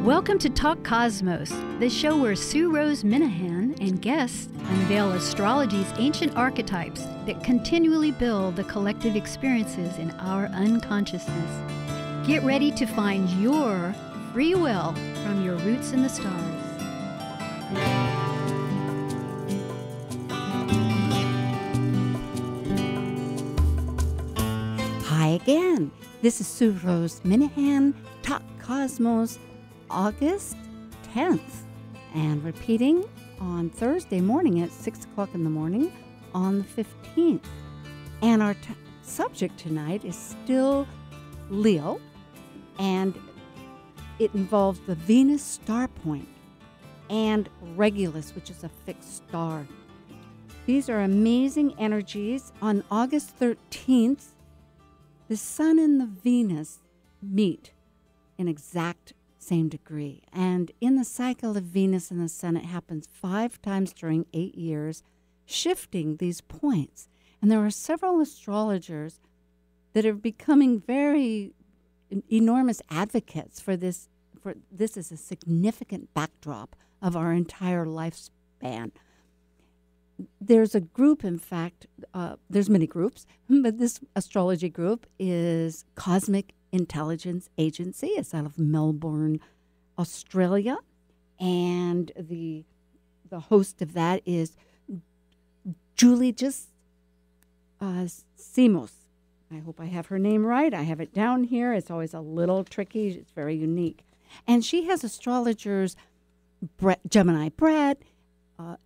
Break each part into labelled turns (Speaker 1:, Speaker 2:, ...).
Speaker 1: Welcome to Talk Cosmos, the show where Sue Rose Minahan and guests unveil astrology's ancient archetypes that continually build the collective experiences in our unconsciousness. Get ready to find your free will from your roots in the stars.
Speaker 2: Hi again. This is Sue Rose Minahan, Talk Cosmos, August 10th, and repeating on Thursday morning at 6 o'clock in the morning on the 15th. And our subject tonight is still Leo, and it involves the Venus star point and Regulus, which is a fixed star. These are amazing energies. On August 13th, the Sun and the Venus meet in exact same degree. And in the cycle of Venus and the Sun, it happens 5 times during 8 years, shifting these points. And there are several astrologers that are becoming very enormous advocates for this. For this is a significant backdrop of our entire lifespan. There's a group, in fact, there's many groups, but this astrology group is Cosmic Intelligence Agency. It's out of Melbourne, Australia, and the host of that is Julie Simos. I hope I have her name right. I have it down here. It's always a little tricky. It's very unique. And she has astrologers Gemini Brett,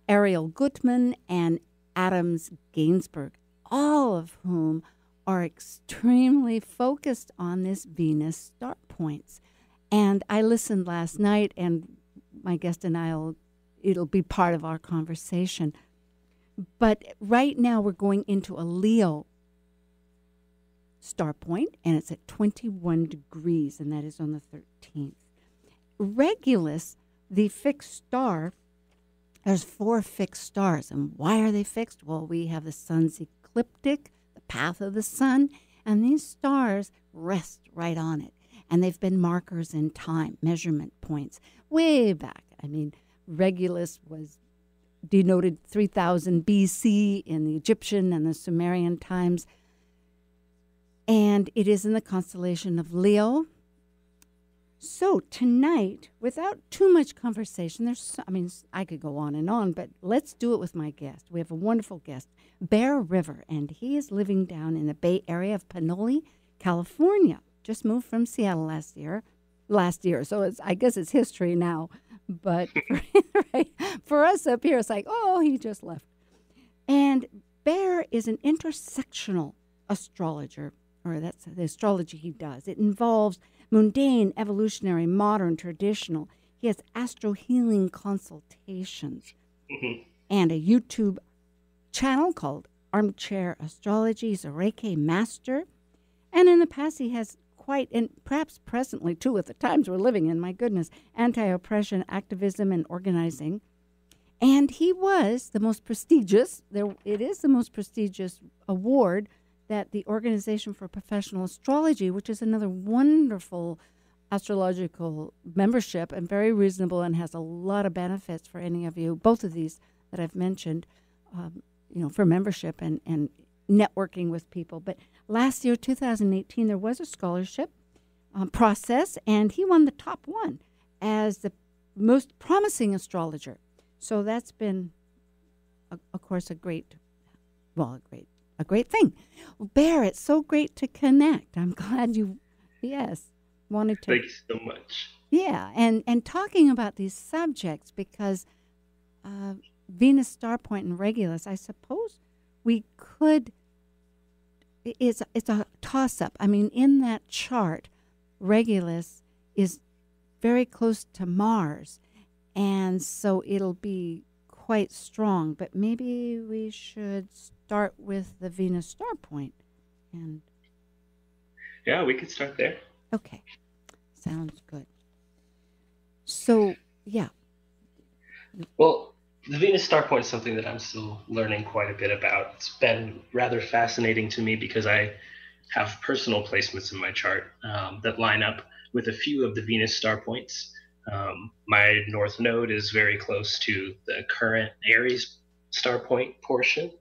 Speaker 2: Ariel Gutman, and Adams Gainsbourg, all of whom are extremely focused on this Venus star points. And I listened last night, and my guest and it'll be part of our conversation. But right now we're going into a Leo star point, and it's at 21 degrees, and that is on the 13th. Regulus, the fixed star, there's 4 fixed stars. And why are they fixed? Well, we have the sun's ecliptic, the path of the sun, and these stars rest right on it. And they've been markers in time, measurement points, way back. I mean, Regulus was denoted 3000 BC in the Egyptian and the Sumerian times. And it is in the constellation of Leo. So tonight, without too much conversation, I could go on, but let's do it with my guest. We have a wonderful guest, Bear Ryver, and he is living down in the Bay Area of Pinole, California. Just moved from Seattle last year. So I guess it's history now. But for us up here, it's like, oh, he just left. And Bear is an intersectional astrologer, or that's the astrology he does. It involves mundane, evolutionary, modern, traditional. He has astro healing consultations and a YouTube channel called Armchair Astrology. He's a Reiki master. And in the past, he has and perhaps presently too, with the times we're living in, my goodness, anti-oppression, activism, and organizing. And he was the most prestigious, it is the most prestigious award that the Organization for Professional Astrology, which is another wonderful astrological membership and very reasonable and has a lot of benefits for any of you, both of these that I've mentioned, for membership and networking with people. But last year, 2018, there was a scholarship process, and he won the top one as the most promising astrologer. So that's been, of course, a great thing. Well, Bear, it's so great to connect. I'm glad you, wanted to.
Speaker 3: Thanks so much.
Speaker 2: Yeah, and talking about these subjects, because Venus star point and Regulus, I suppose we could, it's a toss-up. I mean, in that chart, Regulus is very close to Mars, and so it'll be quite strong. But maybe we should start with the Venus star point. And
Speaker 3: yeah, we could start there.
Speaker 2: Okay, sounds good. So, yeah.
Speaker 3: Well, the Venus star point is something that I'm still learning quite a bit about. It's been rather fascinating to me because I have personal placements in my chart that line up with a few of the Venus star points. My north node is very close to the current Aries star point portion.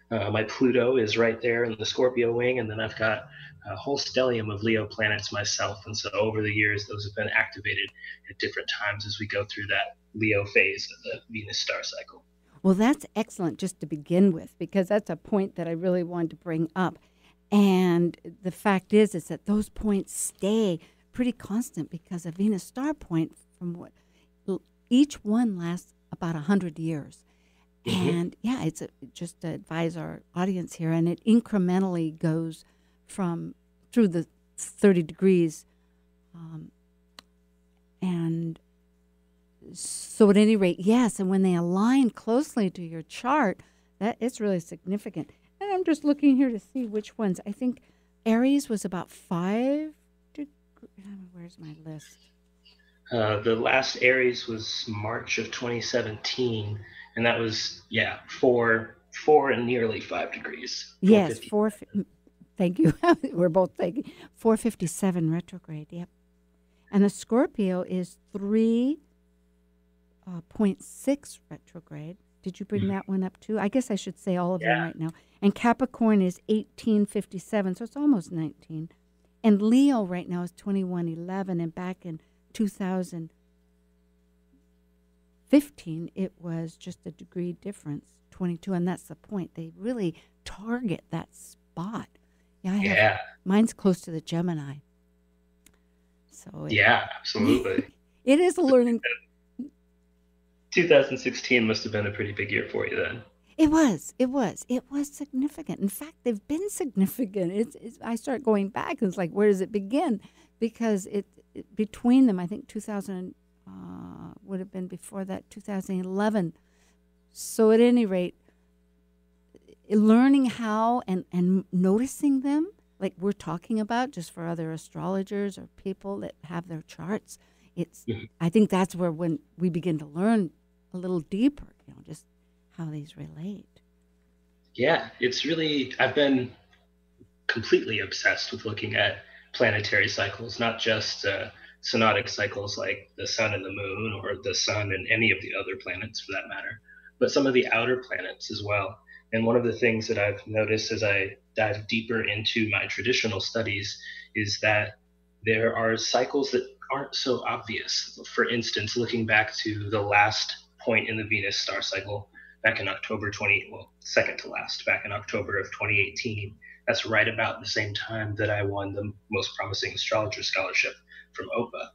Speaker 3: My Pluto is right there in the Scorpio wing, and then I've got a whole stellium of Leo planets myself. And so over the years, those have been activated at different times as we go through that Leo phase of the Venus star cycle.
Speaker 2: Well, that's excellent just to begin with, because that's a point that I really wanted to bring up. And the fact is that those points stay pretty constant because a Venus star point, from what each one lasts about 100 years.
Speaker 3: Mm-hmm.
Speaker 2: And yeah, it's just to advise our audience here, and it incrementally goes from through the 30 degrees. And so at any rate, yes, and when they align closely to your chart, that it's really significant. And I'm just looking here to see which ones. I think Aries was about 5 degrees. Where's my list?
Speaker 3: The last Aries was March of 2017, and that was, 4 and nearly 5 degrees.
Speaker 2: Yes, 4. Thank you. We're both thinking 457 retrograde. Yep. And the Scorpio is 3.6 retrograde. Did you bring that one up too? I guess I should say all of them right now. And Capricorn is 1857, so it's almost 19. And Leo right now is 2111, and back in 2015, it was just a degree difference, 22, and that's the point. They really target that spot. Yeah, mine's close to the Gemini. So
Speaker 3: absolutely.
Speaker 2: It is a learning.
Speaker 3: 2016 must have been a pretty big year for you then.
Speaker 2: It was significant. In fact, they've been significant. I start going back, and it's like, where does it begin? Because it between them, I think 2000 would have been before that, 2011. So at any rate, learning how and noticing them, like we're talking about, just for other astrologers or people that have their charts, I think that's where when we begin to learn a little deeper, just how these relate.
Speaker 3: Yeah, it's really, I've been completely obsessed with looking at planetary cycles, not just synodic cycles like the sun and the moon, or the sun and any of the other planets for that matter, but some of the outer planets as well. And one of the things that I've noticed as I dive deeper into my traditional studies is that there are cycles that aren't so obvious. For instance, looking back to the last point in the Venus star cycle back in second to last, back in October of 2018, that's right about the same time that I won the Most Promising Astrologer Scholarship from OPA.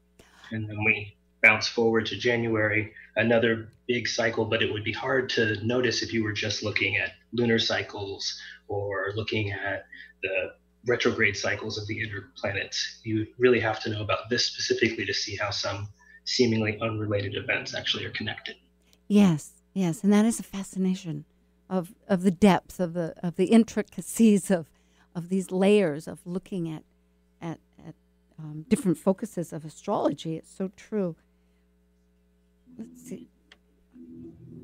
Speaker 3: And then we bounce forward to January, another big cycle, but it would be hard to notice if you were just looking at lunar cycles or looking at the retrograde cycles of the inner planets. You really have to know about this specifically to see how some seemingly unrelated events actually are connected.
Speaker 2: Yes, and that is a fascination of the depth of the intricacies of these layers of looking at different focuses of astrology. It's so true. Let's see.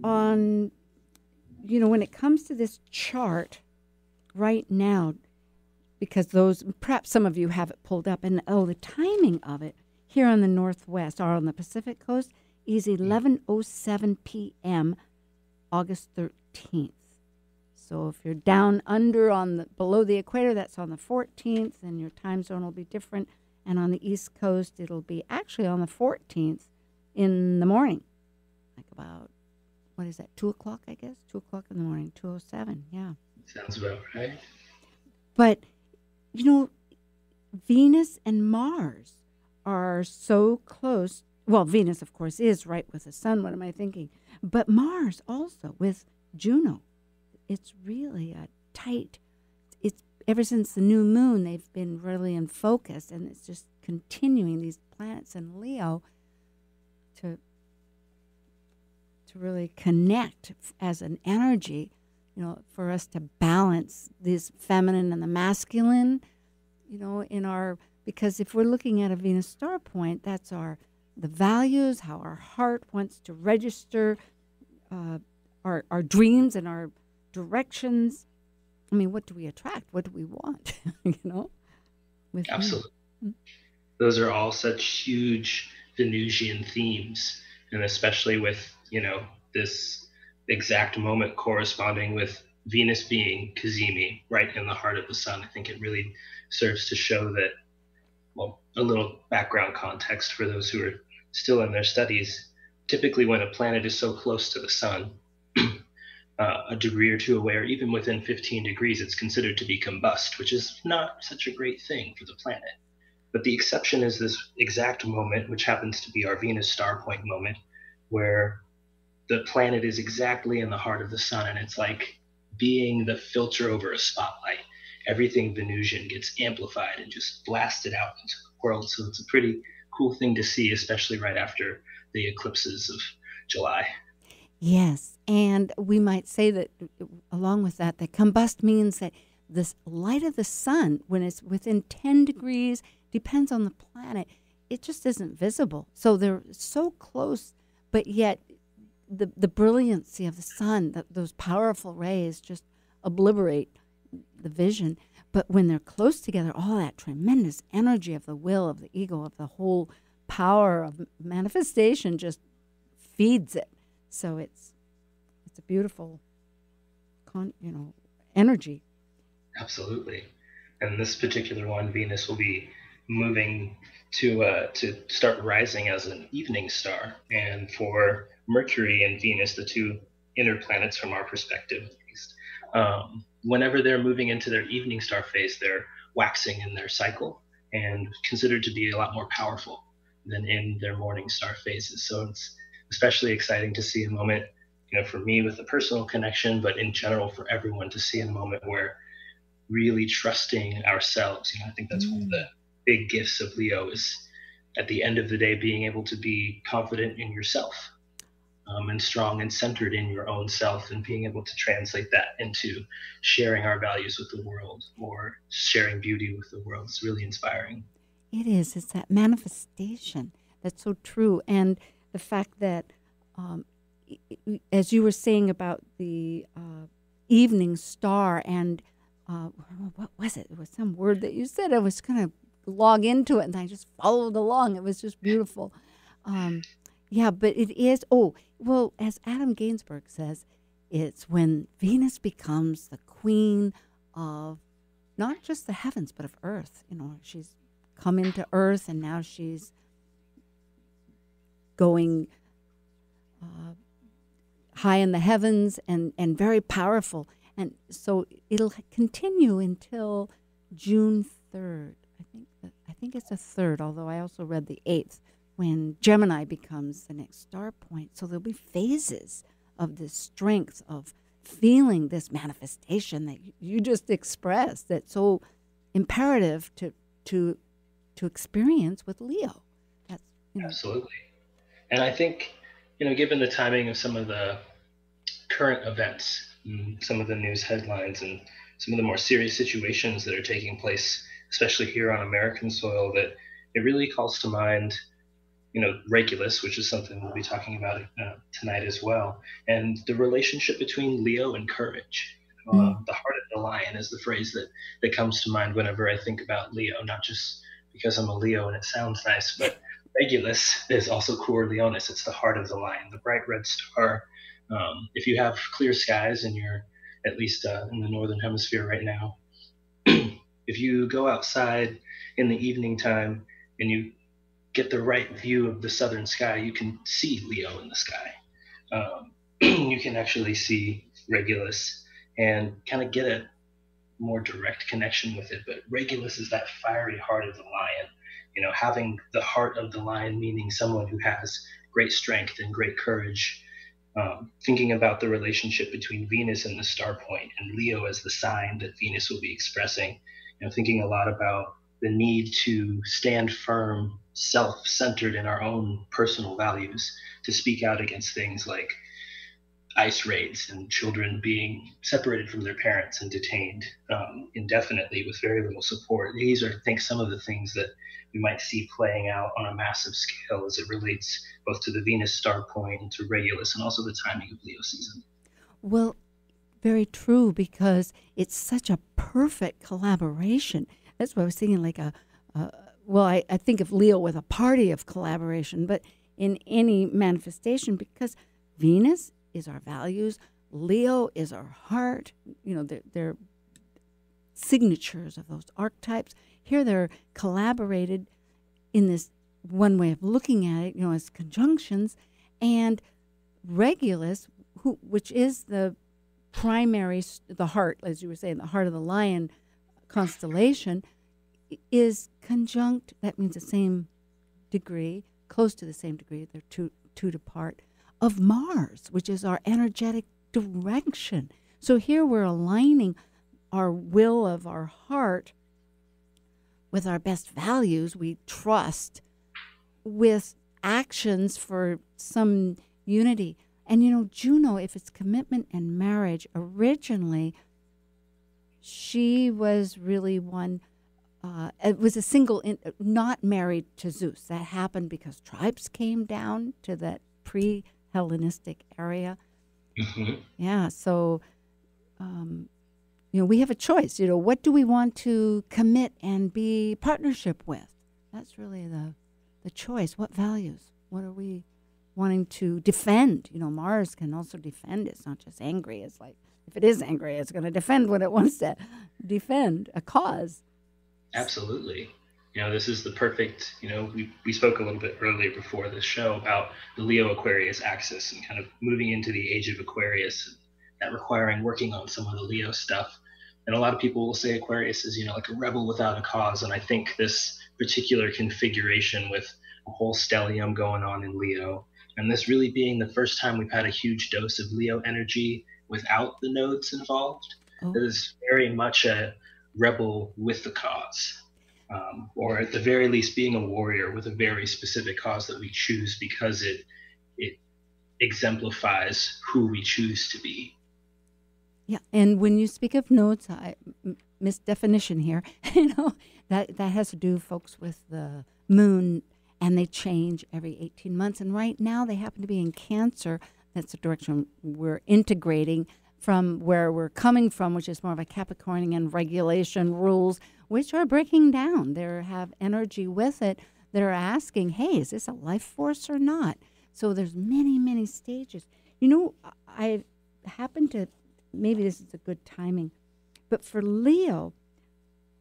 Speaker 2: When it comes to this chart right now, because perhaps some of you have it pulled up, and the timing of it here on the Northwest or on the Pacific Coast is 11:07 p.m. August 13th. So if you're down under below the equator, that's on the 14th, and your time zone will be different. And on the East Coast, it'll be actually on the 14th in the morning, like about, 2 o'clock, I guess? 2 o'clock in the morning, 2:07, yeah.
Speaker 3: Sounds about right.
Speaker 2: But, Venus and Mars are so close. Well, Venus, of course, is right with the sun. What am I thinking? But Mars also with Juno. It's really a tight. It's ever since the new moon, they've been really in focus, and it's just continuing these planets in Leo to really connect as an energy, for us to balance this feminine and the masculine, because if we're looking at a Venus star point, that's the values, how our heart wants to register our dreams and our directions. I mean, what do we attract? What do we want?
Speaker 3: Absolutely. Those are all such huge Venusian themes, and especially with, this exact moment corresponding with Venus being Cazimi, right in the heart of the sun. I think it really serves to show that, well, a little background context for those who are still in their studies. Typically, when a planet is so close to the sun, a degree or two away, or even within 15 degrees, it's considered to be combust, which is not such a great thing for the planet. But the exception is this exact moment, which happens to be our Venus star point moment, where the planet is exactly in the heart of the sun, and it's like being the filter over a spotlight. Everything Venusian gets amplified and just blasted out into the world. So it's a pretty cool thing to see, especially right after the eclipses of July.
Speaker 2: Yes, and we might say that along with that, that combust means that this light of the sun, when it's within 10 degrees, depends on the planet, it just isn't visible. So they're so close, but yet the brilliancy of the sun, those powerful rays just obliterate the vision. But when they're close together, all that tremendous energy of the will, of the ego, of the whole power of manifestation just feeds it. So it's a beautiful, energy.
Speaker 3: Absolutely. And this particular one, Venus will be moving to start rising as an evening star. And for Mercury and Venus, the two inner planets from our perspective at least, whenever they're moving into their evening star phase, they're waxing in their cycle and considered to be a lot more powerful than in their morning star phases. So it's especially exciting to see a moment, for me with a personal connection, but in general for everyone to see a moment where really trusting ourselves. I think that's one of the big gifts of Leo is at the end of the day being able to be confident in yourself, and strong and centered in your own self, and being able to translate that into sharing our values with the world or sharing beauty with the world. It's really inspiring.
Speaker 2: It is. It's that manifestation that's so true. And the fact that, as you were saying about the evening star, and what was it? It was some word that you said. I was going to log into it, and I just followed along. It was just beautiful. Yeah, but it is, as Adam Gainsbourg says, it's when Venus becomes the queen of not just the heavens, but of Earth. She's come into Earth, and now she's going high in the heavens and very powerful. And so it'll continue until June 3rd. I think it's the 3rd, although I also read the 8th, when Gemini becomes the next star point. So there'll be phases of this strength of feeling this manifestation that you just expressed, that's so imperative to experience with Leo. That's
Speaker 3: Absolutely. And I think, given the timing of some of the current events, some of the news headlines, and some of the more serious situations that are taking place, especially here on American soil, that it really calls to mind, Regulus, which is something we'll be talking about tonight as well, and the relationship between Leo and courage. The heart of the lion is the phrase that comes to mind whenever I think about Leo, not just because I'm a Leo and it sounds nice, but Regulus is also Cor Leonis. It's the heart of the lion, the bright red star. If you have clear skies and you're at least in the northern hemisphere right now, if you go outside in the evening time and you get the right view of the southern sky, you can see Leo in the sky. You can actually see Regulus and kind of get a more direct connection with it. But Regulus is that fiery heart of the lion. Having the heart of the lion meaning someone who has great strength and great courage. Thinking about the relationship between Venus and the star point, and Leo as the sign that Venus will be expressing. Thinking a lot about the need to stand firm, self-centered in our own personal values, to speak out against things like ICE raids and children being separated from their parents and detained indefinitely with very little support. These are, I think, some of the things that we might see playing out on a massive scale as it relates both to the Venus star point and to Regulus, and also the timing of Leo season.
Speaker 2: Well, very true, because it's such a perfect collaboration. That's what I was thinking, like well, I think of Leo with a party of collaboration, but in any manifestation, because Venus is our values, Leo is our heart. They're signatures of those archetypes. Here they're collaborated in this one way of looking at it, as conjunctions. And Regulus, which is the primary, the heart, as you were saying, the heart of the lion constellation, is conjunct. That means the same degree, close to the same degree. They're two apart, of Mars, which is our energetic direction. So here we're aligning our will of our heart with our best values, we trust, with actions for some unity. And Juno, if it's commitment and marriage, originally she was really one, it was a single, not married to Zeus. That happened because tribes came down to that pre-Hellenistic area.
Speaker 3: Mm-hmm.
Speaker 2: Yeah, so we have a choice. What do we want to commit and be partnership with? That's really the choice. What values? What are we wanting to defend? Mars can also defend. It's not just angry. It's like, if it is angry, it's going to defend what it wants to defend, a cause.
Speaker 3: Absolutely. This is the perfect, we spoke a little bit earlier before this show about the Leo Aquarius axis and kind of moving into the age of Aquarius, that requiring working on some of the Leo stuff. And a lot of people will say Aquarius is, like a rebel without a cause. And I think this particular configuration with a whole stellium going on in Leo, and this really being the first time we've had a huge dose of Leo energy without the nodes involved, is very much a rebel with the cause. Or at the very least being a warrior with a very specific cause that we choose because it exemplifies who we choose to be.
Speaker 2: Yeah, and when you speak of nodes, I misdefinition here, that has to do, folks, with the moon, and they change every 18 months. And right now they happen to be in Cancer. That's the direction we're integrating from where we're coming from, which is more of a Capricornian regulation rules, which are breaking down. They have energy with it that are asking, hey, is this a life force or not? So there's many, many stages. I happen to, maybe this is a good timing, but for Leo,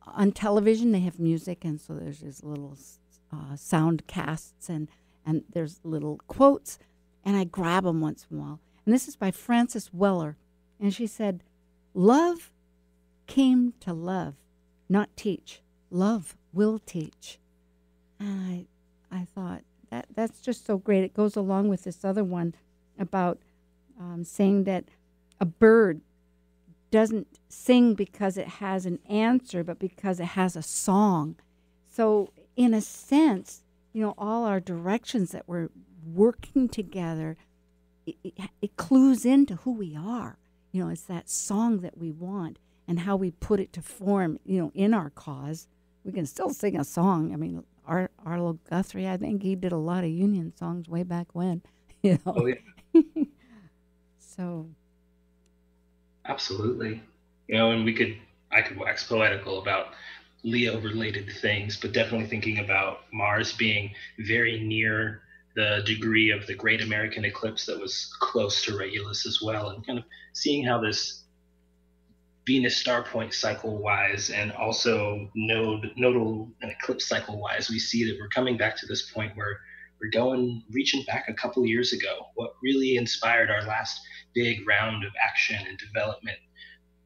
Speaker 2: on television they have music, and so there's these little sound casts, and there's little quotes, and I grab them once in a while. And this is by Frances Weller, and she said, "Love came to love, not teach. Love will teach." And I thought, that's just so great. It goes along with this other one about saying that a bird doesn't sing because it has an answer, but because it has a song. So in a sense, all our directions that we're working together, it clues into who we are. It's that song that we want and how we put it to form, in our cause. We can still sing a song. I mean, Arlo Guthrie, I think he did a lot of Union songs way back when,
Speaker 3: Oh, yeah.
Speaker 2: So.
Speaker 3: Absolutely. And I could wax poetical about Leo-related things, but definitely thinking about Mars being very near the degree of the Great American Eclipse that was close to Regulus as well, and kind of seeing how this Venus star point cycle-wise and also nodal and eclipse cycle-wise, we see that we're coming back to this point where we're reaching back a couple of years ago. What really inspired our last big round of action and development,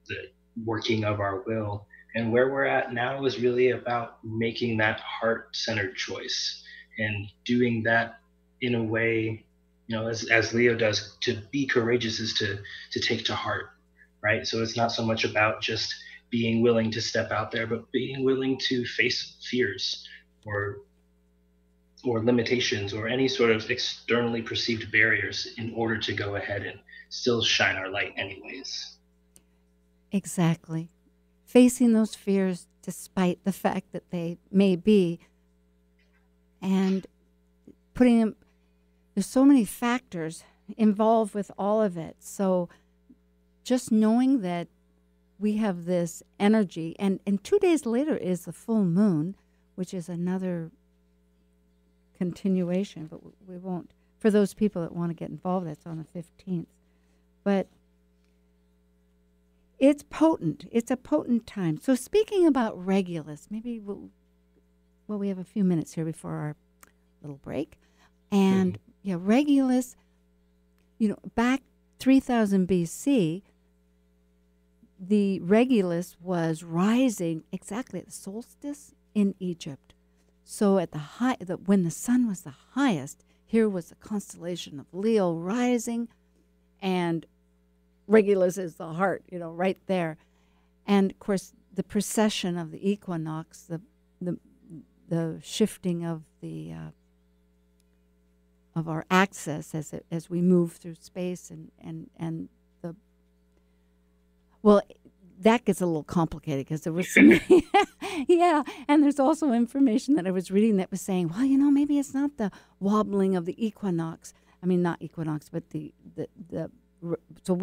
Speaker 3: the working of our will. And where we're at now is really about making that heart-centered choice and doing that in a way, as Leo does. To be courageous is to take to heart, right? So it's not so much about just being willing to step out there, but being willing to face fears or limitations or any sort of externally perceived barriers in order to go ahead and still shine our light anyways.
Speaker 2: Exactly. Facing those fears despite the fact that they may be, and putting them, there's so many factors involved with all of it. So just knowing that we have this energy, and 2 days later is the full moon, which is another continuation, but we won't. For those people that want to get involved, that's on the 15th. But it's potent. It's a potent time. So speaking about Regulus, maybe we have a few minutes here before our little break. And yeah, Regulus, back 3000 BC, the Regulus was rising exactly at the solstice in Egypt. So at when the sun was the highest, here was the constellation of Leo rising, and Regulus is the heart, right there. And of course, the precession of the equinox, the shifting of of our axis as we move through space, and that gets a little complicated because there was some, yeah, and there's also information that I was reading that was saying, well, maybe it's not the wobbling of the equinox. I mean, not equinox, but so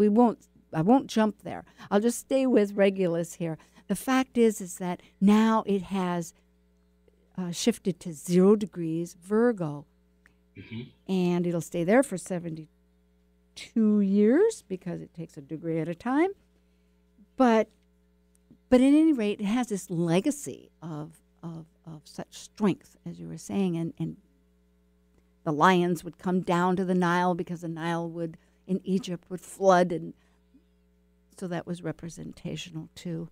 Speaker 2: I won't jump there. I'll just stay with Regulus here. The fact is that now it has shifted to 0 degrees Virgo, and it'll stay there for 72 years because it takes a degree at a time. But at any rate, it has this legacy of such strength, as you were saying, and the lions would come down to the Nile because the Nile in Egypt would flood, and so that was representational too.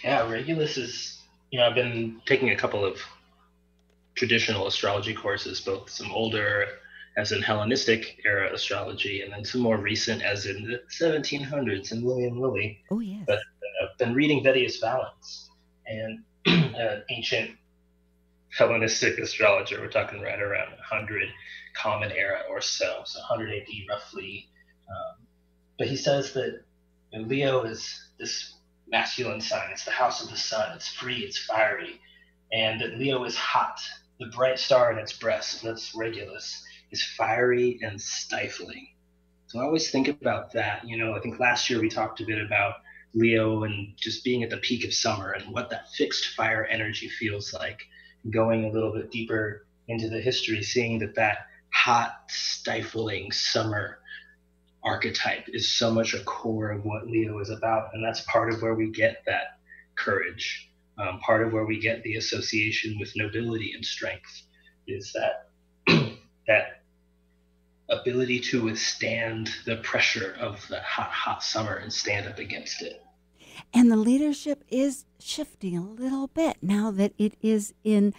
Speaker 3: Yeah, Regulus is, I've been taking a couple of traditional astrology courses, both some older, as in Hellenistic era astrology, and then some more recent, as in the 1700s and William Lilly.
Speaker 2: Oh, yes.
Speaker 3: But I've been reading Vedius Valens, and an ancient Hellenistic astrologer, we're talking right around 100 Common Era or so 100 AD roughly. But he says that Leo is this masculine sign. It's the house of the sun. It's free. It's fiery. And that Leo is hot. The bright star in its breast, that's Regulus, is fiery and stifling. So I always think about that. I think last year we talked a bit about Leo and just being at the peak of summer and what that fixed fire energy feels like. Going a little bit deeper into the history, seeing that hot, stifling summer archetype is so much a core of what Leo is about. And that's part of where we get that courage, part of where we get the association with nobility and strength, is that ability to withstand the pressure of the hot, hot summer and stand up against it.
Speaker 2: And the leadership is shifting a little bit now that it is in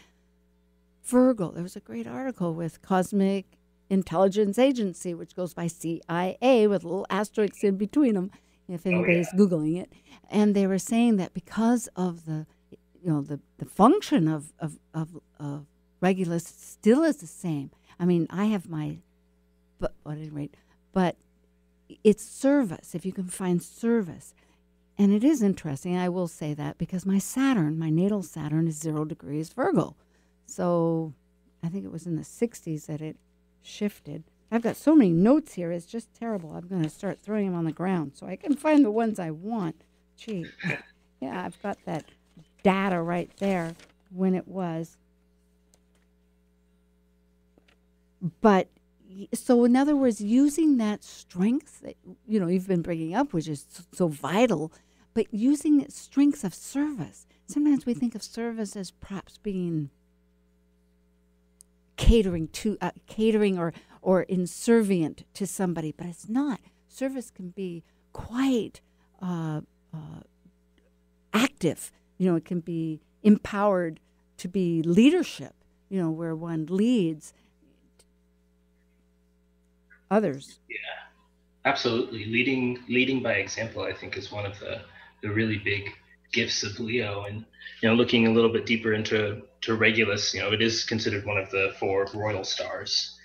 Speaker 2: Virgo. There was a great article with Cosmic Intelligence Agency, which goes by CIA with little asterisks in between them, if anybody's Googling it. And they were saying that because of the function of Regulus still is the same. I mean, I have but at any rate, but it's service, if you can find service. And it is interesting, I will say that, because my natal Saturn is 0 degrees Virgo. So I think it was in the 60s that it shifted. I've got so many notes here, it's just terrible. I'm going to start throwing them on the ground so I can find the ones I want. Gee, yeah, I've got that data right there when it was. But so in other words, using that strength that you've been bringing up, which is so vital, but using strengths of service. Sometimes we think of service as perhaps being catering or inservient to somebody, but it's not. Service can be quite active. It can be empowered to be leadership, where one leads others.
Speaker 3: Yeah, absolutely. Leading by example, I think, is one of the really big gifts of Leo. And looking a little bit deeper into Regulus, it is considered one of the 4 royal stars.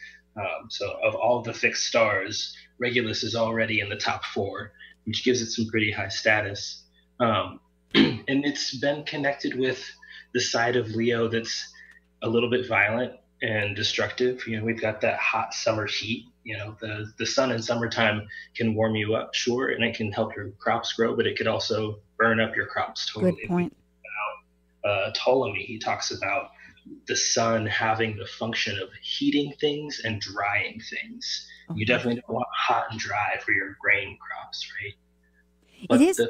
Speaker 3: So of all the fixed stars, Regulus is already in the top 4, which gives it some pretty high status. And it's been connected with the side of Leo that's a little bit violent and destructive. We've got that hot summer heat. The sun in summertime can warm you up, sure, and it can help your crops grow, but it could also burn up your crops totally.
Speaker 2: Good point.
Speaker 3: Ptolemy, he talks about the sun having the function of heating things and drying things.
Speaker 2: Oh,
Speaker 3: You definitely don't want hot and dry for your grain crops, right?
Speaker 2: It
Speaker 3: But
Speaker 2: is.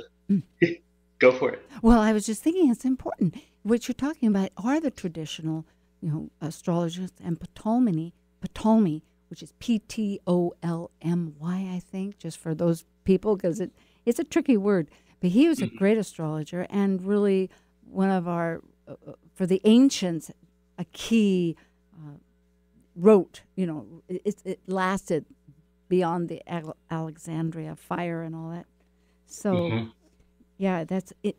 Speaker 3: go for it.
Speaker 2: Well, I was just thinking it's important. What you're talking about are the traditional, astrologers, and Ptolemy, which is Ptolmy, I think, just for those people, because it's a tricky word. But he was a great astrologer and really one of our, for the ancients, a key wrote. It lasted beyond the Alexandria fire and all that. So, yeah, that's it.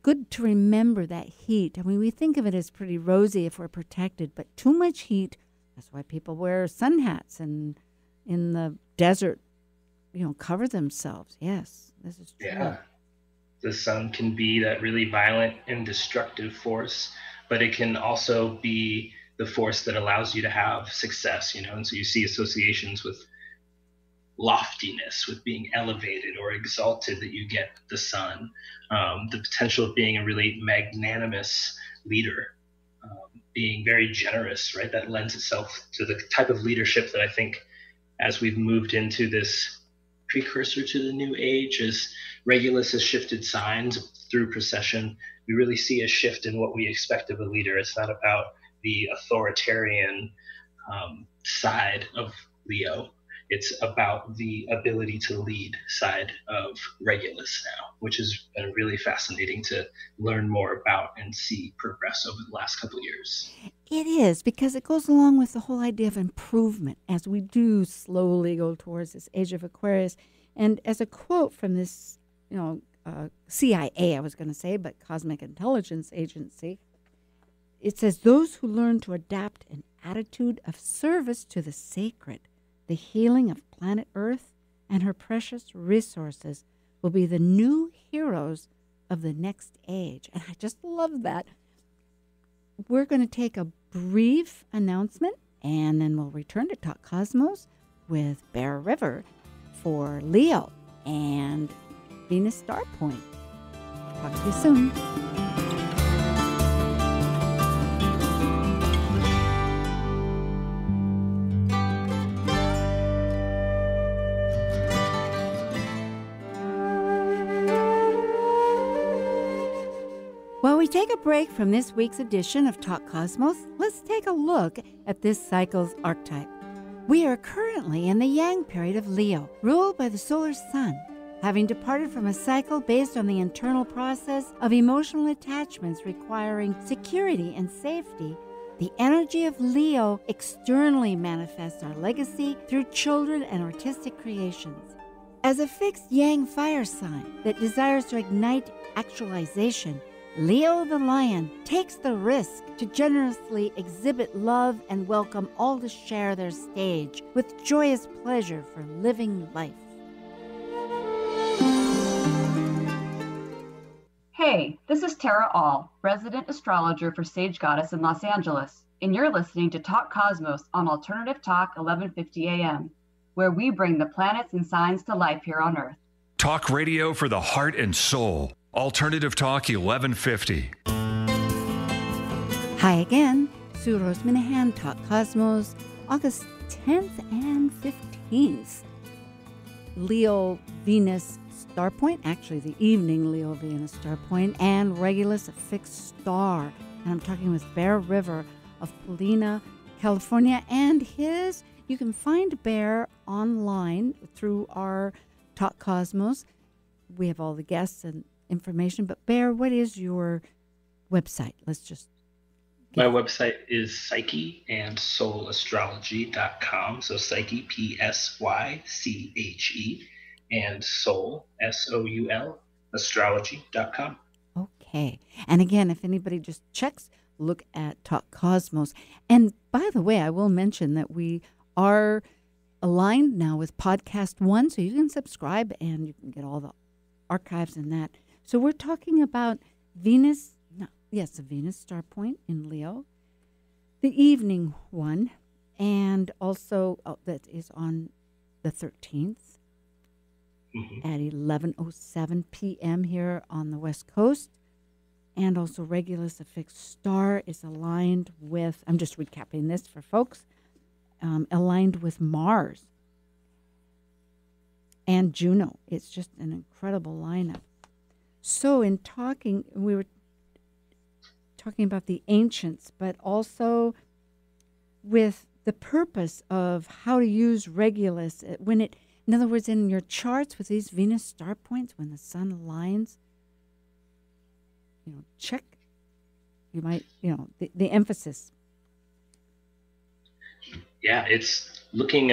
Speaker 2: Good to remember that heat. I mean, we think of it as pretty rosy if we're protected, but too much heat, that's why people wear sun hats and in the desert, cover themselves. Yes, this is true.
Speaker 3: Yeah. The sun can be that really violent and destructive force, but it can also be the force that allows you to have success, and so you see associations with loftiness, with being elevated or exalted, that you get the sun, the potential of being a really magnanimous leader, being very generous, right? That lends itself to the type of leadership that I think, as we've moved into this precursor to the new age, as Regulus has shifted signs through precession, we really see a shift in what we expect of a leader. It's not about the authoritarian side of Leo. It's about the ability to lead side of Regulus now, which has been really fascinating to learn more about and see progress over the last couple of years.
Speaker 2: It is, because it goes along with the whole idea of improvement as we do slowly go towards this age of Aquarius. And as a quote from this, CIA, I was going to say, but Cosmic Intelligence Agency, it says, those who learn to adapt an attitude of service to the sacred, the healing of planet Earth and her precious resources, will be the new heroes of the next age. And I just love that. We're going to take a brief announcement, and then we'll return to Talk Cosmos with Bear River for Leo and Venus Star Point. Talk to you soon. While we take a break from this week's edition of Talk Cosmos, let's take a look at this cycle's archetype. We are currently in the Yang period of Leo, ruled by the solar sun. Having departed from a cycle based on the internal process of emotional attachments requiring security and safety, the energy of Leo externally manifests our legacy through children and artistic creations. As a fixed Yang fire sign that desires to ignite actualization, Leo the Lion takes the risk to generously exhibit love and welcome all to share their stage with joyous pleasure for living life.
Speaker 4: Hey, this is Tara All, resident astrologer for Sage Goddess in Los Angeles, and you're listening to Talk Cosmos on Alternative Talk 1150 AM, where we bring the planets and signs to life here on Earth.
Speaker 5: Talk radio for the heart and soul. Alternative Talk 1150.
Speaker 2: Hi again, Sue Rose Minahan, Talk Cosmos, August 10th and 15th. Leo Venus Star Point, actually the evening Leo Venus Star Point, and Regulus, a fixed star. And I'm talking with Bear River of Paulina, California, and you can find Bear online through our Talk Cosmos. We have all the guests and information, but Bear, what is your website?
Speaker 3: My website is psycheandssoulastrology.com. So Psyche, Psyche, and Soul, Soul, astrology.com.
Speaker 2: Okay. And again, if anybody just checks, look at Talk Cosmos. And by the way, I will mention that we are aligned now with Podcast One, so you can subscribe and you can get all the archives and that. So we're talking about the Venus Star Point in Leo, the evening one, and also that is on the 13th at 11:07 p.m. here on the West Coast. and also Regulus, a fixed star, is aligned with, I'm just recapping this for folks, aligned with Mars and Juno. It's just an incredible lineup. So in talking, we were talking about the ancients, but also with the purpose of how to use Regulus when it, in other words, in your charts with these Venus star points, when the sun aligns, check. You might, the emphasis.
Speaker 3: Yeah, it's looking.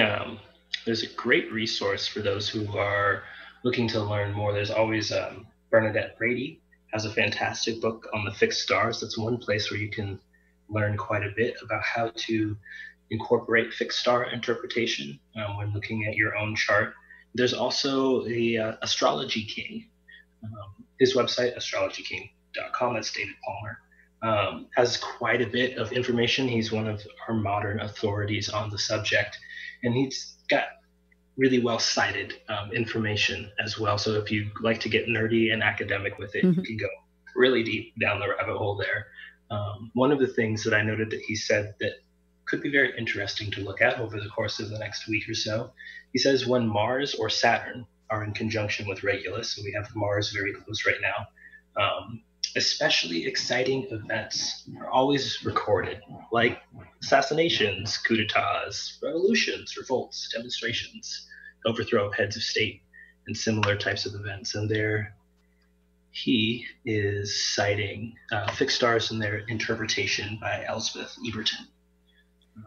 Speaker 3: There's a great resource for those who are looking to learn more. There's always Bernadette Brady has a fantastic book on the fixed stars. That's one place where you can learn quite a bit about how to incorporate fixed star interpretation when looking at your own chart. There's also the Astrology King. His website, astrologyking.com, that's David Palmer, has quite a bit of information. He's one of our modern authorities on the subject, and he's got really well cited information as well. So if you like to get nerdy and academic with it, you can go really deep down the rabbit hole there. One of the things that I noted that he said that could be very interesting to look at over the course of the next week or so, he says when Mars or Saturn are in conjunction with Regulus, and we have Mars very close right now, especially exciting events are always recorded, like assassinations, coups d'etats, revolutions, revolts, demonstrations, overthrow of heads of state, and similar types of events. And there he is citing fixed stars in their interpretation by Elspeth Eberton.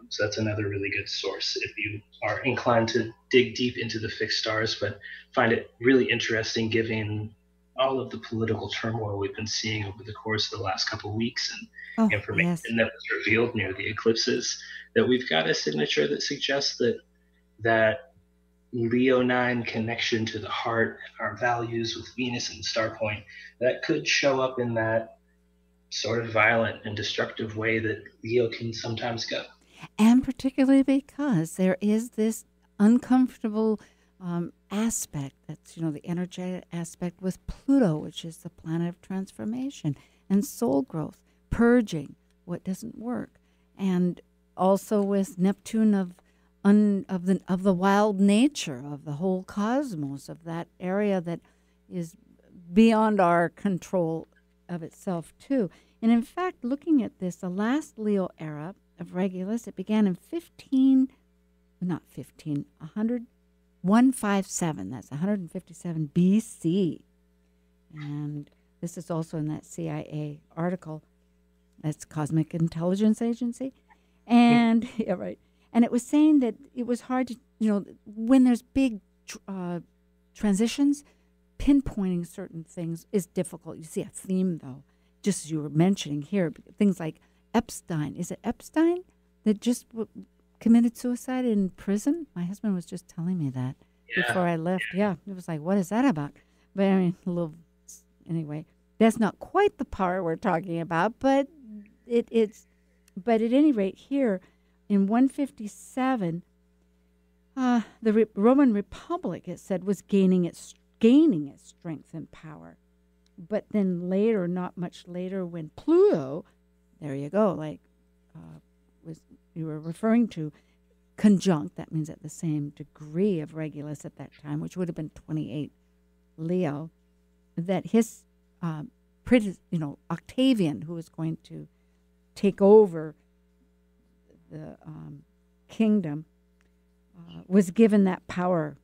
Speaker 3: So that's another really good source if you are inclined to dig deep into the fixed stars, but find it really interesting given all of the political turmoil we've been seeing over the course of the last couple of weeks and information that was revealed near the eclipses, that we've got a signature that suggests that Leonine connection to the heart, our values with Venus and star point, that could show up in that sort of violent and destructive way that Leo can sometimes go.
Speaker 2: And particularly because there is this uncomfortable aspect, that's, the energetic aspect with Pluto, which is the planet of transformation and soul growth, purging what doesn't work. And also with Neptune of the wild nature of the whole cosmos, of that area that is beyond our control of itself too. And in fact, looking at this, the last Leo era of Regulus, it began in 157. That's 157 BC. And this is also in that CIA article. That's Cosmic Intelligence Agency. And, yeah, right. And it was saying that it was hard to, when there's big transitions, pinpointing certain things is difficult. You see a theme, though, just as you were mentioning here, things like Epstein. Is it Epstein that just committed suicide in prison? My husband was just telling me that before I left. Yeah, it was like, what is that about? But I mean, anyway, that's not quite the power we're talking about, but it's. But at any rate, here in 157, the Roman Republic, it said, was gaining its strength and power. But then later, not much later, when Pluto, there you go, like was you were referring to, conjunct, that means at the same degree of Regulus at that time, which would have been 28 Leo, that his Octavian, who was going to take over the kingdom, was given that power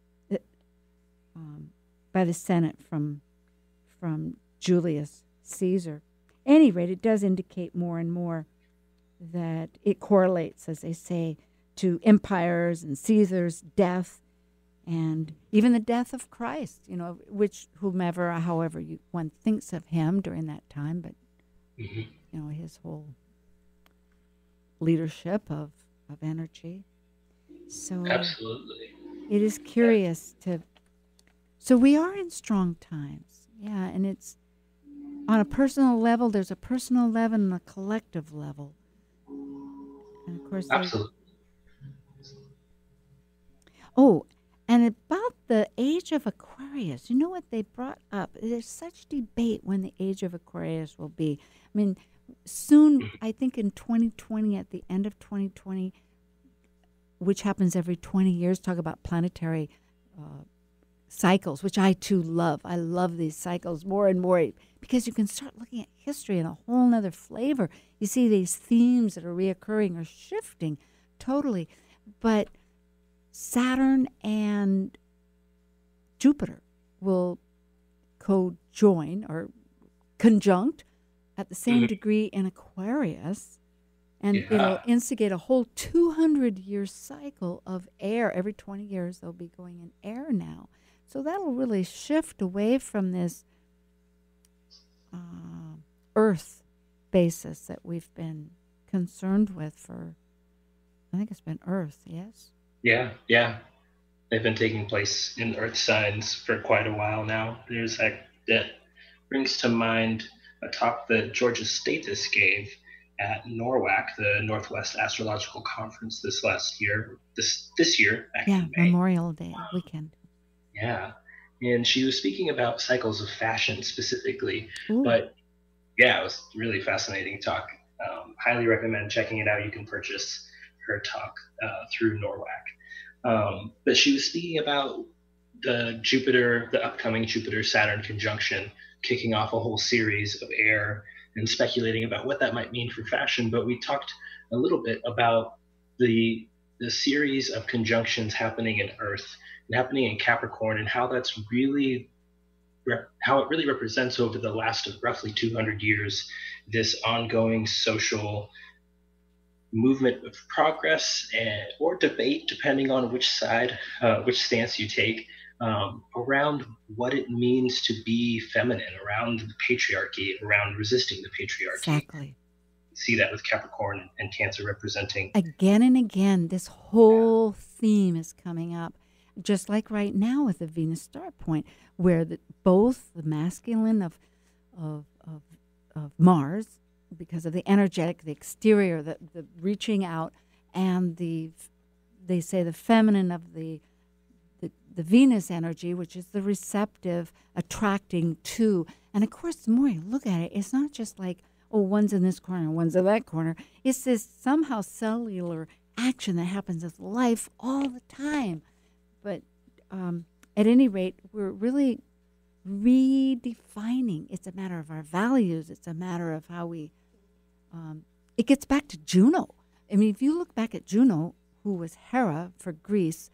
Speaker 2: by the Senate from Julius Caesar. At any rate, it does indicate more and more that it correlates, as they say, to empires and Caesar's death, and even the death of Christ, however one thinks of him during that time, but his whole leadership of energy. So
Speaker 3: absolutely,
Speaker 2: it is curious to. So we are in strong times, and it's on a personal level. There's a personal level and a collective level, and of course,
Speaker 3: absolutely.
Speaker 2: And about the age of Aquarius, you know what they brought up? There's such debate when the age of Aquarius will be. I mean, soon, I think in 2020, at the end of 2020, which happens every 20 years, talk about planetary cycles, which I too love. I love these cycles more and more because you can start looking at history in a whole nother flavor. You see these themes that are reoccurring or shifting totally. But Saturn and Jupiter will co-join or conjunct at the same degree in Aquarius, and it'll instigate a whole 200-year cycle of air. Every 20 years, they'll be going in air now. So that'll really shift away from this Earth basis that we've been concerned with for, I think it's been Earth, yes?
Speaker 3: Yeah. They've been taking place in Earth signs for quite a while now. There's that brings to mind a talk that Georgia Stathis gave at NORWAC, the Northwest Astrological Conference this year, back in May.
Speaker 2: Memorial Day weekend.
Speaker 3: Yeah. And she was speaking about cycles of fashion specifically.
Speaker 2: Ooh.
Speaker 3: But yeah, it was really fascinating talk. Highly recommend checking it out. You can purchase her talk through NORWAC. But she was speaking about the upcoming Jupiter-Saturn conjunction, kicking off a whole series of air and speculating about what that might mean for fashion. But we talked a little bit about the series of conjunctions happening in Earth and happening in Capricorn, and how that's really how it really represents over the last roughly 200 years this ongoing social movement of progress or debate, depending on which stance you take, around what it means to be feminine, around the patriarchy, around resisting the patriarchy.
Speaker 2: Exactly.
Speaker 3: See that with Capricorn and Cancer representing.
Speaker 2: Again and again, this whole theme is coming up, just like right now with the Venus star point, where both the masculine of Mars, because of the energetic, the exterior, the reaching out, and they say the feminine of the Venus energy, which is the receptive, attracting to. And of course, the more you look at it, it's not just like, oh, one's in this corner, one's in that corner. It's this somehow cellular action that happens with life all the time. But at any rate, we're really redefining. It's a matter of our values. It's a matter of how we, it gets back to Juno. I mean, if you look back at Juno, who was Hera for Greece,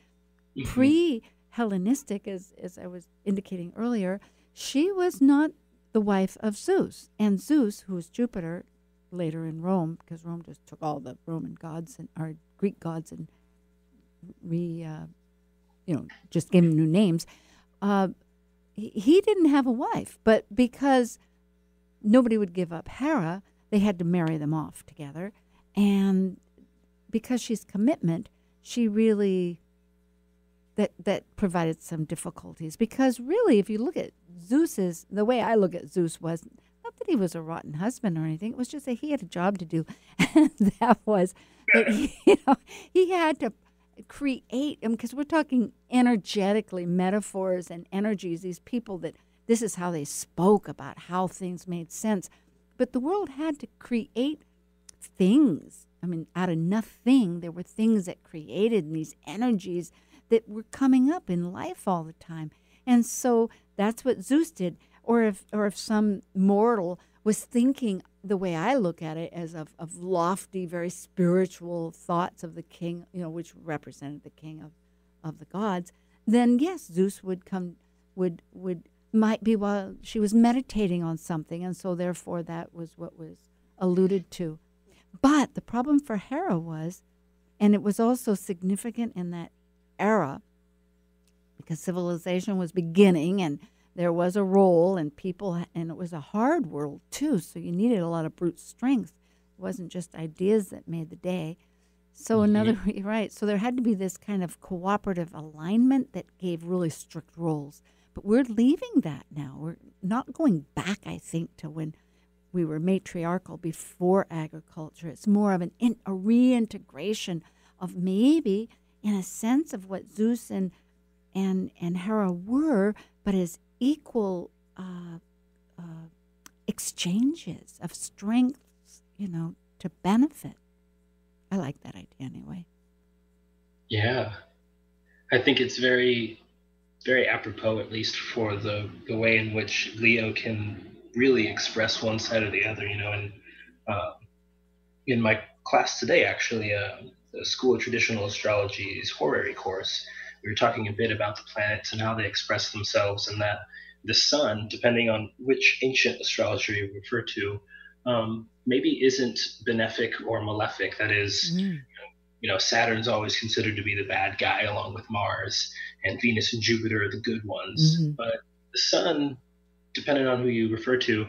Speaker 2: pre-Hellenistic, as I was indicating earlier, she was not the wife of Zeus. And Zeus, who was Jupiter, later in Rome, because Rome just took all the Roman gods and our Greek gods and just gave them new names. He didn't have a wife, but because nobody would give up Hera, they had to marry them off together. And because she's commitment, she really, that provided some difficulties. Because really, if you look at the way I look at Zeus was, not that he was a rotten husband or anything, it was just that he had a job to do. And that was, that he had to create, because we're talking energetically, metaphors and energies, these people that this is how they spoke about how things made sense. But the world had to create things. I mean, out of nothing, there were things that created these energies that were coming up in life all the time. And so that's what Zeus did. Or if some mortal was thinking the way I look at it as of lofty, very spiritual thoughts of the king, which represented the king of the gods, then yes, Zeus might be while she was meditating on something, and so therefore that was what was alluded to. But the problem for Hera was, and it was also significant in that era, because civilization was beginning and there was a role and people, and it was a hard world too, so you needed a lot of brute strength. It wasn't just ideas that made the day. So right, so there had to be this kind of cooperative alignment that gave really strict roles. But we're leaving that now. We're not going back, I think, to when we were matriarchal before agriculture. It's more of a reintegration of maybe, in a sense, of what Zeus and and Hera were, but as equal exchanges of strengths, to benefit. I like that idea anyway.
Speaker 3: Yeah. I think it's very, very apropos, at least for the way in which Leo can really express one side or the other, and uh, in my class today, actually, the School of Traditional Astrology's horary course, we were talking a bit about the planets and how they express themselves, and that the sun, depending on which ancient astrologer you refer to, maybe isn't benefic or malefic. That is, Saturn's always considered to be the bad guy along with Mars, and Venus and Jupiter are the good ones.
Speaker 2: Mm-hmm.
Speaker 3: But the sun, depending on who you refer to,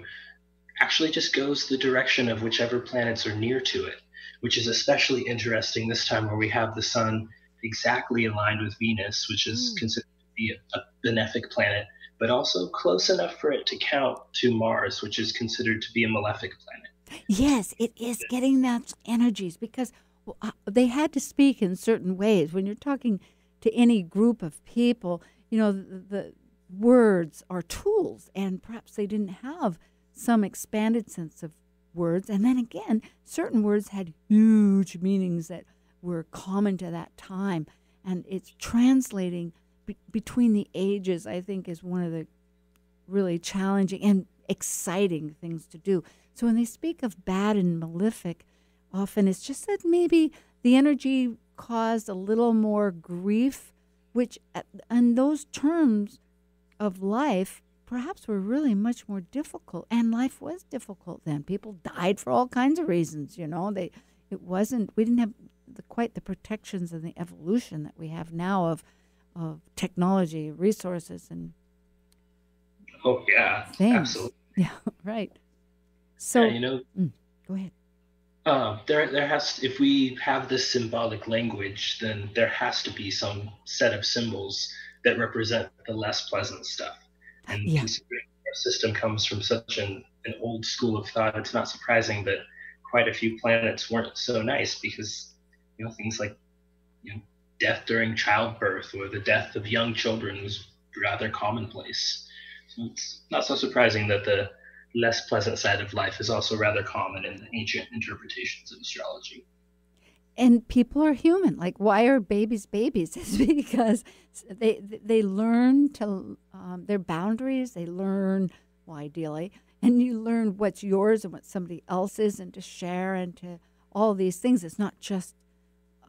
Speaker 3: actually just goes the direction of whichever planets are near to it, which is especially interesting this time where we have the sun exactly aligned with Venus, which is considered to be a benefic planet, but also close enough for it to count to Mars, which is considered to be a malefic planet.
Speaker 2: Yes, it is getting that energies, because they had to speak in certain ways. When you're talking to any group of people, the words are tools, and perhaps they didn't have some expanded sense of words. And then again, certain words had huge meanings that were common to that time. And it's translating between the ages, I think, is one of the really challenging and exciting things to do. So when they speak of bad and malefic, often it's just that maybe the energy caused a little more grief, which, and those terms of life perhaps were really much more difficult, and life was difficult then. People died for all kinds of reasons, we didn't have quite the protections and the evolution that we have now of technology, resources, and
Speaker 3: oh yeah,
Speaker 2: things.
Speaker 3: Absolutely.
Speaker 2: Yeah, right. So go ahead.
Speaker 3: There has, if we have this symbolic language, then there has to be some set of symbols that represent the less pleasant stuff. And considering our system comes from such an old school of thought, it's not surprising that quite a few planets weren't so nice, because things like death during childbirth or the death of young children was rather commonplace. So it's not so surprising that the less pleasant side of life is also rather common in the ancient interpretations of astrology.
Speaker 2: And people are human. Like, why are babies babies? It's because they learn to their boundaries. They learn, well, ideally, and you learn what's yours and what somebody else's, and to share and to all these things. It's not just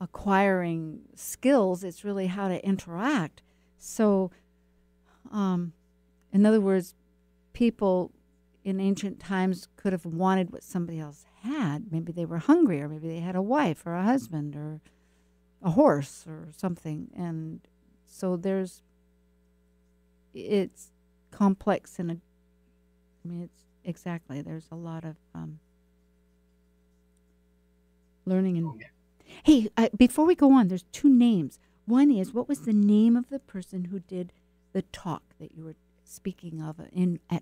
Speaker 2: acquiring skills. It's really how to interact. So, in other words, people in ancient times could have wanted what somebody else had. Maybe they were hungry, or maybe they had a wife or a husband or a horse or something. And so it's complex, and there's a lot of learning. And hey, before we go on, there's two names. One is, what was the name of the person who did the talk that you were speaking of at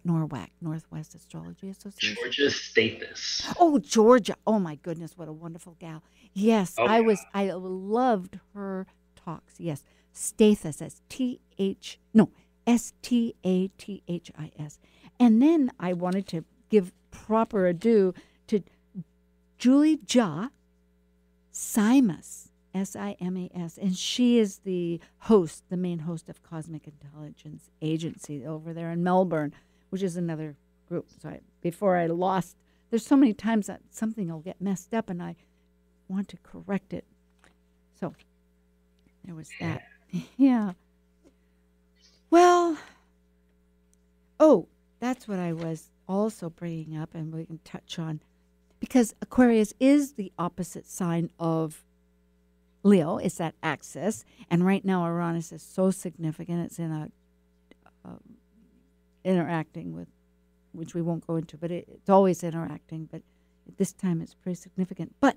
Speaker 2: NORWAC, Northwest Astrology Association?
Speaker 3: Georgia Stathis.
Speaker 2: Oh, Georgia. Oh, my goodness, what a wonderful gal. Yes,
Speaker 3: oh,
Speaker 2: I loved her talks. Yes, Stathis, Stathis. And then I wanted to give proper adieu to Julie Ja Simas, Simas, and she is the main host of Cosmic Intelligence Agency over there in Melbourne, which is another group. So there's so many times that something will get messed up, and I want to correct it. So there was that. Yeah. Well, that's what I was also bringing up, and we can touch on, because Aquarius is the opposite sign of Leo. It's that axis, and right now Uranus is so significant. It's in interacting with, which we won't go into, but it's always interacting, but this time it's pretty significant. But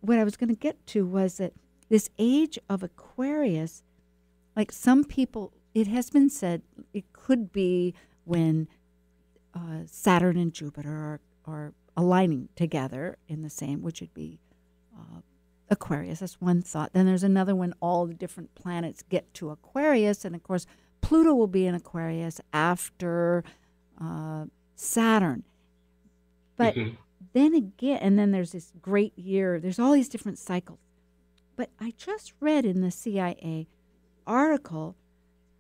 Speaker 2: what I was going to get to was that this age of Aquarius, like some people, it has been said it could be when Saturn and Jupiter are aligning together in the same, which would be Aquarius. That's one thought. Then there's another when all the different planets get to Aquarius. And, of course, Pluto will be in Aquarius after Saturn. But then again, and then there's this great year. There's all these different cycles. But I just read in the CIA article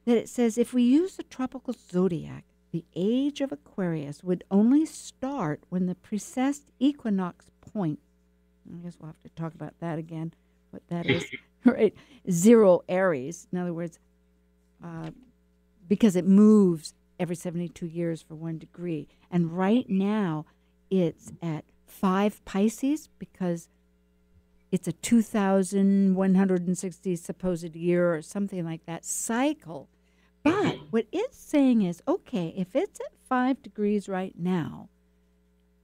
Speaker 2: that it says if we use the tropical zodiac, the age of Aquarius would only start when the precessed equinox point. I guess we'll have to talk about that again, what that is, right? 0 Aries, in other words, because it moves every 72 years for 1 degree. And right now it's at 5 Pisces because it's a 2,160 supposed year or something like that cycle. But what it's saying is, okay, if it's at 5 degrees right now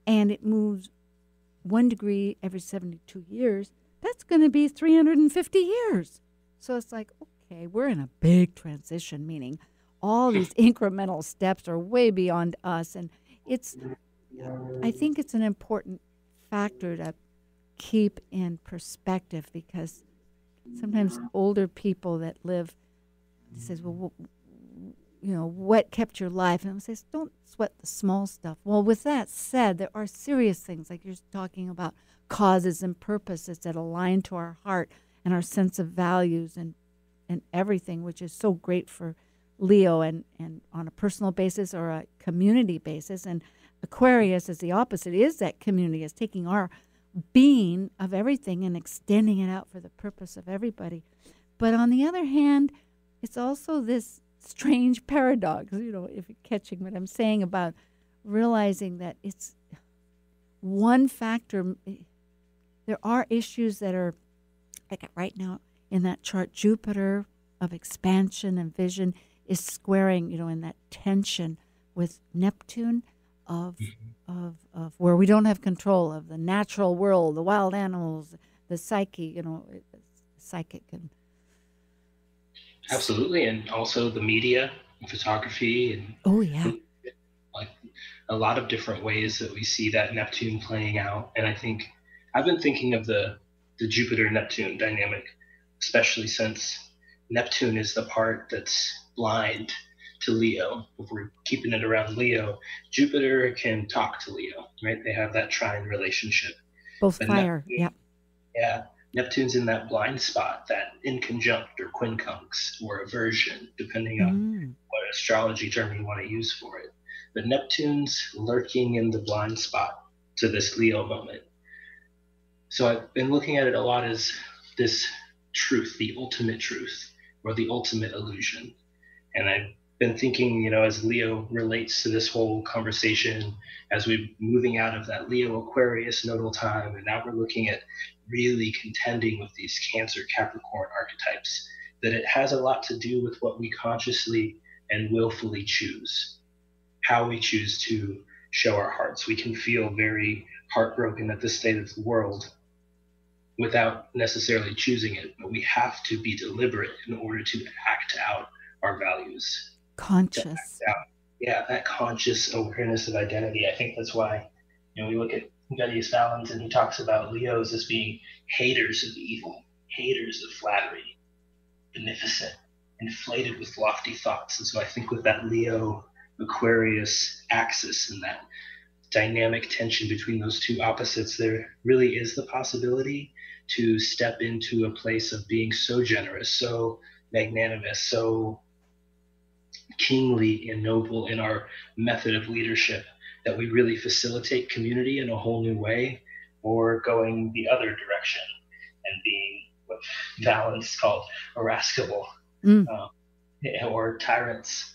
Speaker 2: and it moves 1 degree every 72 years, that's going to be 350 years. So it's like, okay, we're in a big transition, meaning all these incremental steps are way beyond us. And I think it's an important factor to keep in perspective because sometimes older people that live says, well, what kept your life? And I says, don't sweat the small stuff. Well, with that said, there are serious things like you're talking about causes and purposes that align to our heart and our sense of values and everything, which is so great for Leo and on a personal basis or a community basis. And Aquarius is the opposite, is that community, is taking our being of everything and extending it out for the purpose of everybody. But on the other hand, it's also this strange paradox, if you're catching what I'm saying about realizing that it's one factor. There are issues that are, like right now in that chart, Jupiter of expansion and vision is squaring, in that tension with Neptune of where we don't have control of the natural world, the wild animals, the psyche, psychic and
Speaker 3: absolutely, and also the media, and photography, and like a lot of different ways that we see that Neptune playing out. And I think I've been thinking of the Jupiter-Neptune dynamic, especially since Neptune is the part that's blind to Leo. If we're keeping it around Leo, Jupiter can talk to Leo, right? They have that trine relationship.
Speaker 2: Both fire,
Speaker 3: Neptune, yeah. Neptune's in that blind spot, that inconjunct or quincunx or aversion, depending on what astrology term you want to use for it. But Neptune's lurking in the blind spot to this Leo moment. So I've been looking at it a lot as this truth, the ultimate truth, or the ultimate illusion. And I've been thinking, as Leo relates to this whole conversation, as we're moving out of that Leo Aquarius nodal time, and now we're looking at really contending with these Cancer Capricorn archetypes, that it has a lot to do with what we consciously and willfully choose, how we choose to show our hearts. We can feel very heartbroken at the state of the world without necessarily choosing it, but we have to be deliberate in order to act out our values.
Speaker 2: Conscious.
Speaker 3: That conscious awareness of identity. I think that's why, we look at Vedius Valens and he talks about Leos as being haters of evil, haters of flattery, beneficent, inflated with lofty thoughts. And so I think with that Leo Aquarius axis and that dynamic tension between those two opposites, there really is the possibility to step into a place of being so generous, so magnanimous, so kingly and noble in our method of leadership that we really facilitate community in a whole new way, or going the other direction and being what Valens called irascible or tyrants.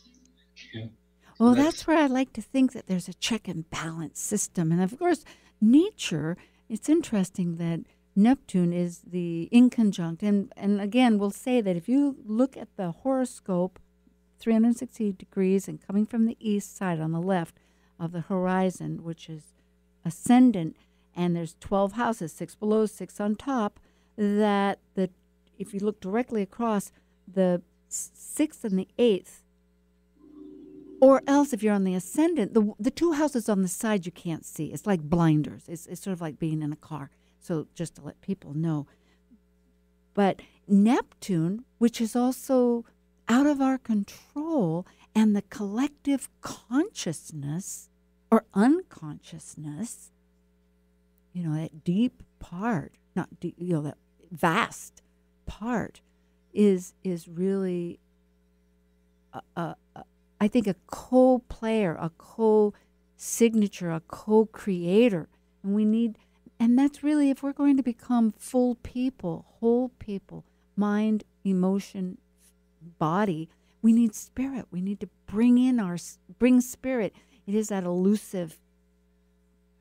Speaker 2: Well, that's where I like to think that there's a check and balance system. And of course, nature, it's interesting that Neptune is the inconjunct. And again, we'll say that if you look at the horoscope, 360 degrees and coming from the east side on the left of the horizon, which is ascendant, and there's 12 houses, 6 below, 6 on top, that if you look directly across, the 6th and the 8th, or else if you're on the ascendant, the 2 houses on the side you can't see. It's like blinders. It's sort of like being in a car. So just to let people know, But Neptune, which is also out of our control, and the collective consciousness or unconsciousness, that deep part, not deep, that vast part is really, I think, a co-player, a co-signature, a co-creator. And that's really, if we're going to become full people, whole people, mind, emotion, body, we need spirit. We need to bring spirit. It is that elusive,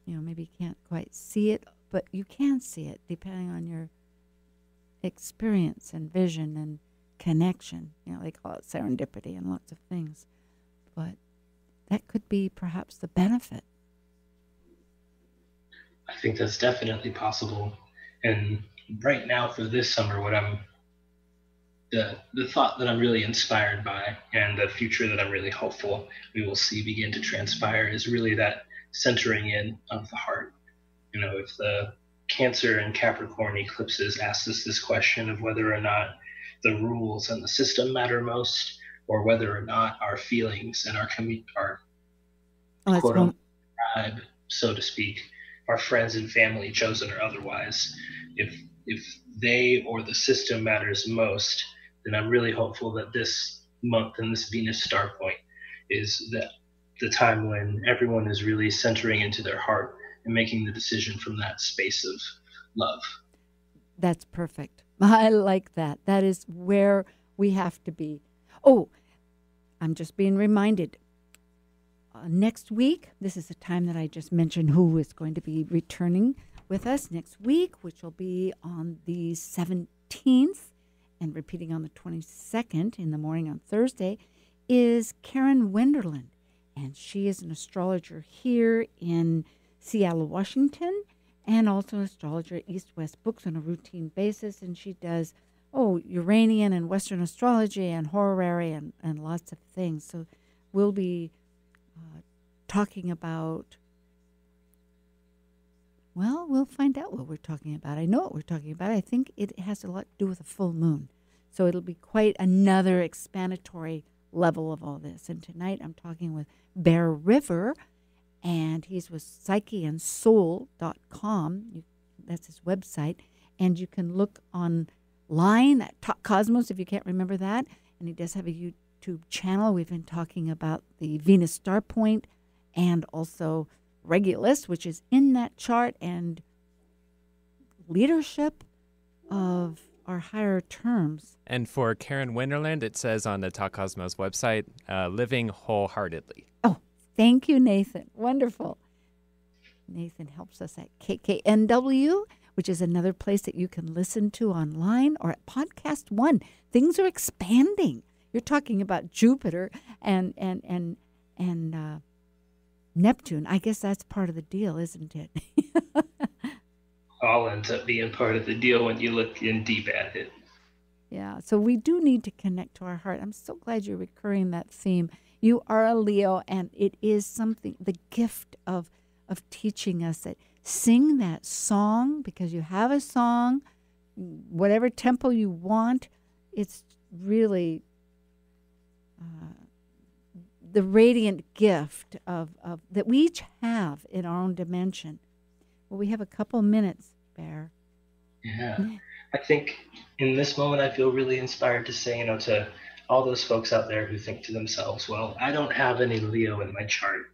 Speaker 2: maybe you can't quite see it, but you can see it depending on your experience and vision and connection. They call it serendipity and lots of things. But that could be perhaps the benefit.
Speaker 3: I think that's definitely possible. And right now for this summer, the thought that I'm really inspired by and the future that I'm really hopeful we will see begin to transpire is really that centering in of the heart. If the Cancer and Capricorn eclipses asked us this question of whether or not the rules and the system matter most, or whether or not our feelings and our quote unquote tribe, so to speak, our friends and family, chosen or otherwise, if they or the system matters most, then I'm really hopeful that this month and this Venus star point is the time when everyone is really centering into their heart and making the decision from that space of love.
Speaker 2: That's perfect. I like that. That is where we have to be. Oh, I'm just being reminded. Next week, this is the time that I just mentioned who is going to be returning with us next week, which will be on the 17th and repeating on the 22nd in the morning on Thursday, is Karen Wenderland. And she is an astrologer here in Seattle, Washington, and also an astrologer at East West Books on a routine basis. And she does, Uranian and Western astrology and horary and lots of things. So we'll be talking about, we'll find out what we're talking about. I know what we're talking about. I think it has a lot to do with a full moon. So it'll be quite another explanatory level of all this. And tonight I'm talking with Bear Ryver, and he's with psycheandsoul.com. That's his website. And you can look online at Talk Cosmos if you can't remember that. And he does have a YouTube channel. We've been talking about the Venus star point and also Regulus, which is in that chart, and leadership of our higher terms.
Speaker 6: And for Karen Wenderland, it says on the Talk Cosmos website, living wholeheartedly.
Speaker 2: Oh, thank you, Nathan. Wonderful. Nathan helps us at KKNW, which is another place that you can listen to online, or at Podcast One. Things are expanding. You're talking about Jupiter and Neptune. I guess that's part of the deal, isn't it?
Speaker 3: All ends up being part of the deal when you look in deep at it.
Speaker 2: Yeah, so we do need to connect to our heart. I'm so glad you're recurring that theme. You are a Leo, and it is something, the gift of teaching us that sing that song, because you have a song, whatever tempo you want. It's really the radiant gift of that we each have in our own dimension. Well, we have a couple minutes, Bear.
Speaker 3: Yeah. I think in this moment, I feel really inspired to say, to all those folks out there who think to themselves, well, I don't have any Leo in my chart.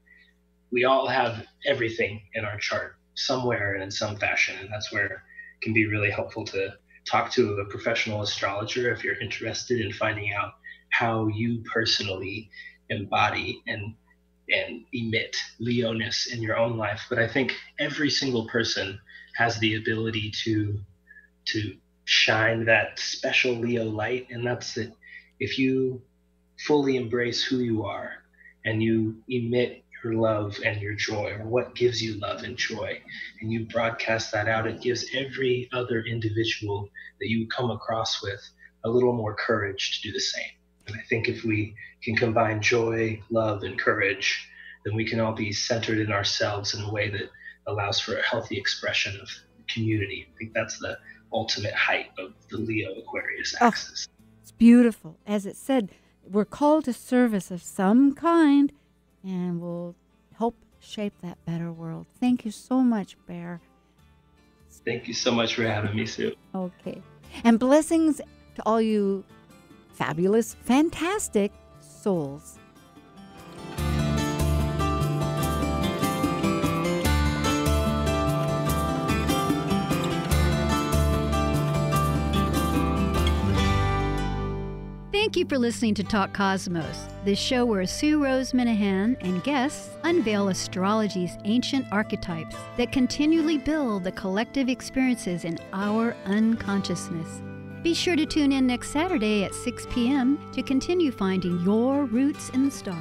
Speaker 3: We all have everything in our chart somewhere and in some fashion. And that's where it can be really helpful to talk to a professional astrologer if you're interested in finding out how you personally embody and emit Leo-ness in your own life. But I think every single person has the ability to shine that special Leo light, and that's that if you fully embrace who you are and you emit your love and your joy, or what gives you love and joy, and you broadcast that out, it gives every other individual that you come across with a little more courage to do the same. And I think if we can combine joy, love, and courage, then we can all be centered in ourselves in a way that allows for a healthy expression of community. I think that's the ultimate height of the Leo Aquarius axis.
Speaker 2: It's beautiful. As it said, we're called to service of some kind, and we'll help shape that better world. Thank you so much, Bear.
Speaker 3: Thank you so much for having me, Sue.
Speaker 2: Okay. And blessings to all you fabulous, fantastic souls.
Speaker 1: Thank you for listening to Talk Cosmos, the show where Sue Rose Minahan and guests unveil astrology's ancient archetypes that continually build the collective experiences in our unconsciousness. Be sure to tune in next Saturday at 6 p.m. to continue finding your roots in the stars.